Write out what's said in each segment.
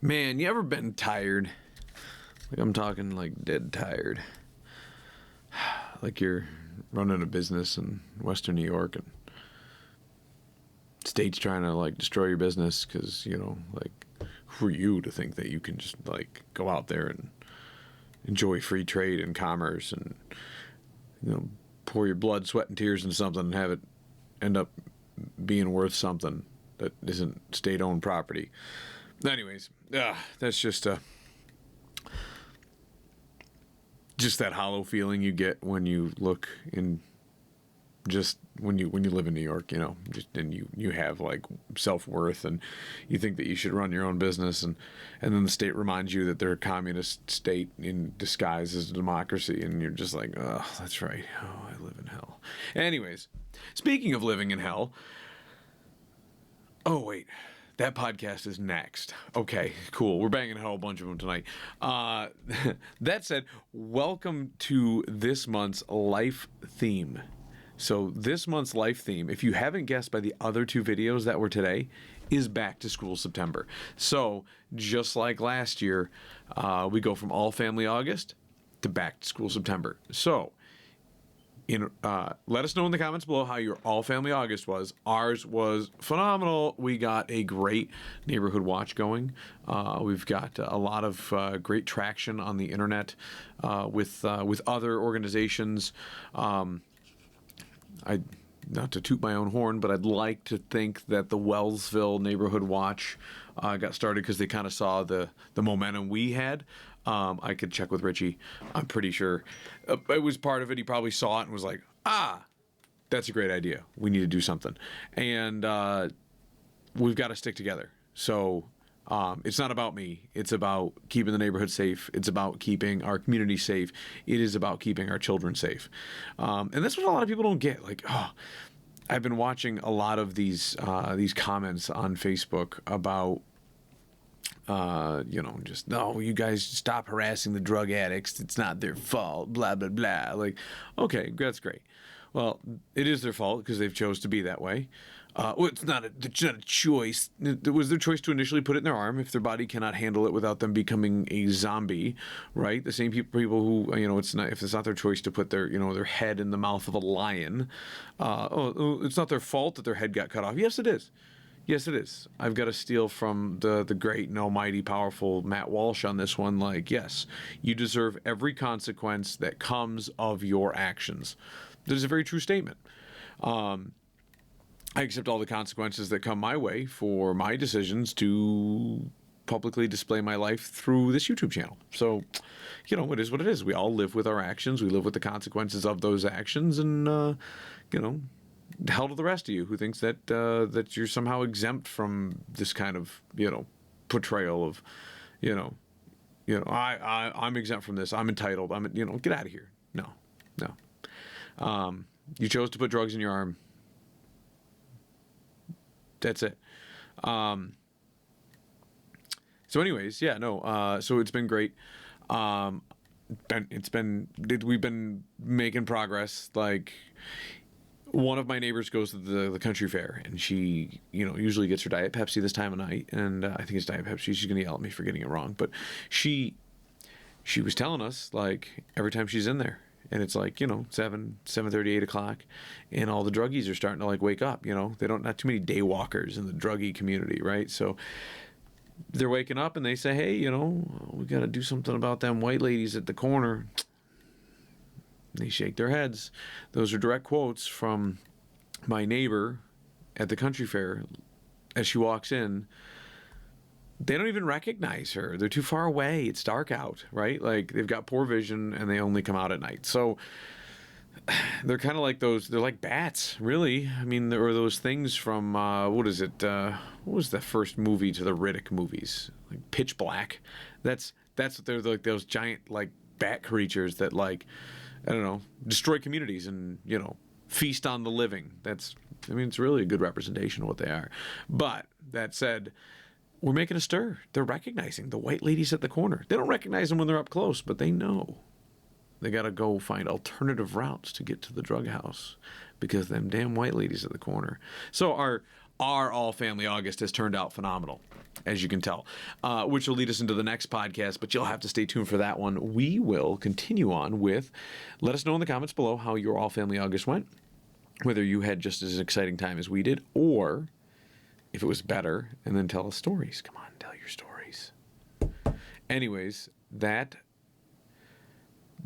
Man, you ever been tired? Like I'm talking like dead tired. Like you're running a business in Western New York and state's trying to like destroy your business because, like who are you to think that you can just like go out there and enjoy free trade and commerce and, pour your blood, sweat, and tears into something and have it end up being worth something that isn't state-owned property. Anyways, that's just that hollow feeling you get when you look in, just when you live in New York, and you have like self-worth and you think that you should run your own business, and then the state reminds you that they're a communist state in disguise as a democracy, and you're just like, oh, that's right. Oh, I live in hell. Anyways, speaking of living in hell, oh wait, that podcast is next. Okay, cool. We're banging hell a bunch of them tonight. That said, welcome to this month's life theme. So this month's life theme, if you haven't guessed by the other two videos that were today, is Back to School September. So just like last year, we go from All Family August to Back to School September. So let us know in the comments below how your All Family August was. Ours was phenomenal. We got a great neighborhood watch going. We've got a lot of great traction on the internet with other organizations. Not to toot my own horn, but I'd like to think that the Wellsville Neighborhood Watch got started because they kind of saw the momentum we had. I could check with Richie. I'm pretty sure it was part of it. He probably saw it and was like, that's a great idea. We need to do something. And we've got to stick together. So it's not about me. It's about keeping the neighborhood safe. It's about keeping our community safe. It is about keeping our children safe. And that's what a lot of people don't get. Like, I've been watching a lot of these comments on Facebook about, just, no, you guys stop harassing the drug addicts. It's not their fault, blah, blah, blah. Like, okay, that's great. Well, it is their fault because they've chose to be that way. It's not a choice. It was their choice to initially put it in their arm if their body cannot handle it without them becoming a zombie, right? The same people who, if it's not their choice to put their, their head in the mouth of a lion. It's not their fault that their head got cut off. Yes, it is. Yes, it is. I've got to steal from the great and almighty powerful Matt Walsh on this one. Like, yes, you deserve every consequence that comes of your actions. That is a very true statement. I accept all the consequences that come my way for my decisions to publicly display my life through this YouTube channel. So, it is what it is. We all live with our actions. We live with the consequences of those actions. And, hell to the rest of you who thinks that that you're somehow exempt from this kind of, portrayal of, I'm exempt from this. I'm entitled. Get out of here. No. You chose to put drugs in your arm. That's it. So anyways, so it's been great. We've been making progress. Like, one of my neighbors goes to the country fair, and she, usually gets her Diet Pepsi this time of night, and I think it's Diet Pepsi. She's going to yell at me for getting it wrong, but she was telling us, like, every time she's in there, and it's like, 7:30, 8 o'clock, and all the druggies are starting to, like, wake up, They not too many day walkers in the druggie community, right? So they're waking up, and they say, hey, we got to do something about them white ladies at the corner. They shake their heads. Those are direct quotes from my neighbor at the country fair as she walks in. They don't even recognize her. They're too far away. It's dark out, right? Like, they've got poor vision and they only come out at night. So they're kind of like those, they're like bats, really. I mean, there were those things from, what is it? What was the first movie to the Riddick movies? Like Pitch Black. That's what they're like, those giant, like, bat creatures that, like, I don't know, destroy communities and, feast on the living. It's really a good representation of what they are. But that said, we're making a stir. They're recognizing the white ladies at the corner. They don't recognize them when they're up close, but they know. They got to go find alternative routes to get to the drug house because them damn white ladies at the corner. So our our All Family August has turned out phenomenal, as you can tell, which will lead us into the next podcast, but you'll have to stay tuned for that one. We will continue on with, let us know in the comments below how your All Family August went, whether you had just as exciting time as we did, or if it was better, and then tell us stories. Come on, tell your stories. Anyways,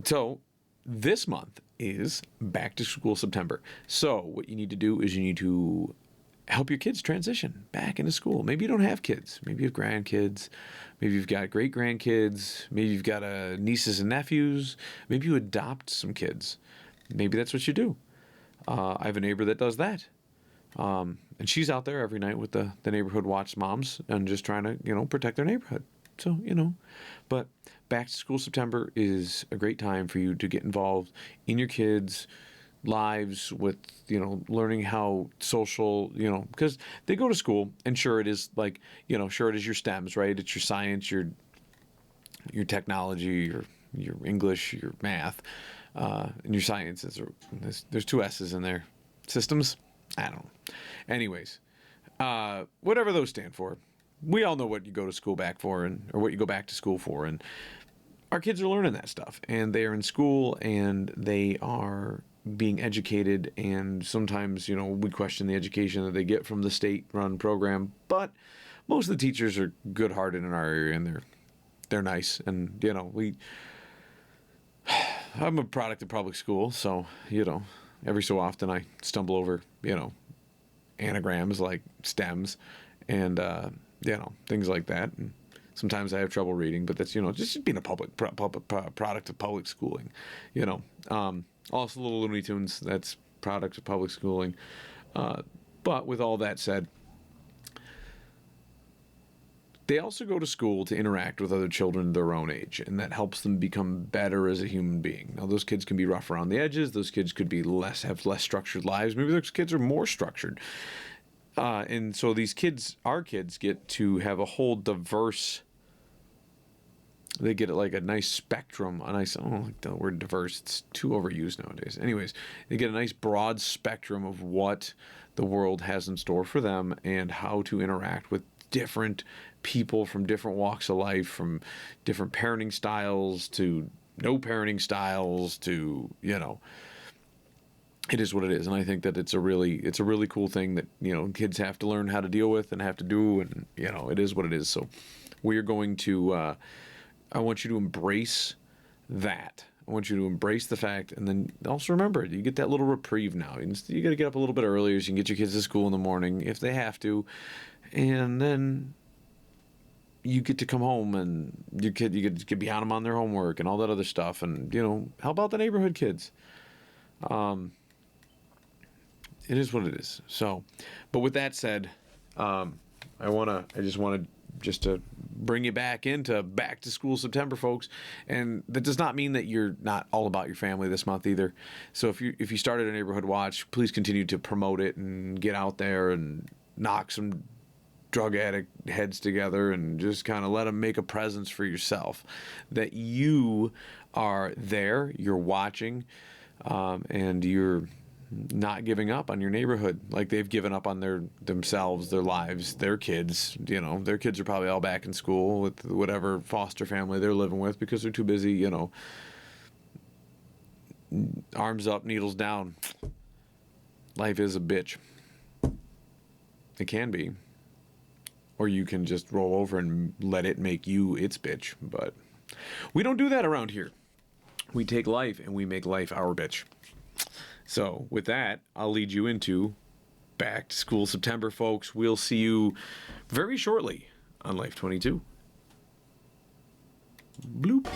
so this month is Back to School September. So what you need to do is you need to help your kids transition back into school. Maybe you don't have kids. Maybe you have grandkids. Maybe you've got great-grandkids. Maybe you've got nieces and nephews. Maybe you adopt some kids. Maybe that's what you do. I have a neighbor that does that. And she's out there every night with the neighborhood watch moms and just trying to, protect their neighborhood. So, but Back to School September is a great time for you to get involved in your kids' lives with, learning how social, because they go to school and sure it is like, sure it is your STEMs, right? It's your science, your technology, your English, your math, and your sciences. There's 2 S's in there. Systems? I don't know. Anyways, whatever those stand for. We all know what you go to school back for or what you go back to school for. And our kids are learning that stuff. And they are in school and they are being educated. And sometimes, we question the education that they get from the state-run program. But most of the teachers are good-hearted in our area and they're nice. And, I'm a product of public school. So, every so often I stumble over, anagrams like STEMs and, things like that. And sometimes I have trouble reading, but that's, just being a product of public schooling, also little Looney Tunes, that's product of public schooling. But with all that said, they also go to school to interact with other children their own age, and that helps them become better as a human being. Now, those kids can be rough around the edges. Those kids could be have less structured lives. Maybe those kids are more structured. And so our kids get to have a whole diverse, they get like a nice spectrum, I don't like the word diverse, it's too overused nowadays. Anyways, they get a nice broad spectrum of what the world has in store for them and how to interact with different people from different walks of life, from different parenting styles to no parenting styles to, it is what it is. And I think that it's a really cool thing that, kids have to learn how to deal with and have to do. And, it is what it is. So we are going to, I want you to embrace that. I want you to embrace the fact. And then also remember, you get that little reprieve now. You got to get up a little bit earlier so you can get your kids to school in the morning if they have to. And then you get to come home and you get behind them on their homework and all that other stuff. And, help out the neighborhood kids. It is what it is. So, but with that said, I just want to bring you back into Back to School September, folks. And that does not mean that you're not all about your family this month either. So if you started a neighborhood watch, please continue to promote it and get out there and knock some drug addict heads together and just kind of let them make a presence for yourself. That you are there, you're watching, and you're not giving up on your neighborhood like they've given up on themselves, their lives, their kids. Their kids are probably all back in school with whatever foster family they're living with because they're too busy, arms up, needles down. Life is a bitch. It can be. Or you can just roll over and let it make you its bitch. But we don't do that around here. We take life and we make life our bitch. So with that, I'll lead you into Back to School September, folks. We'll see you very shortly on Life22. Bloop.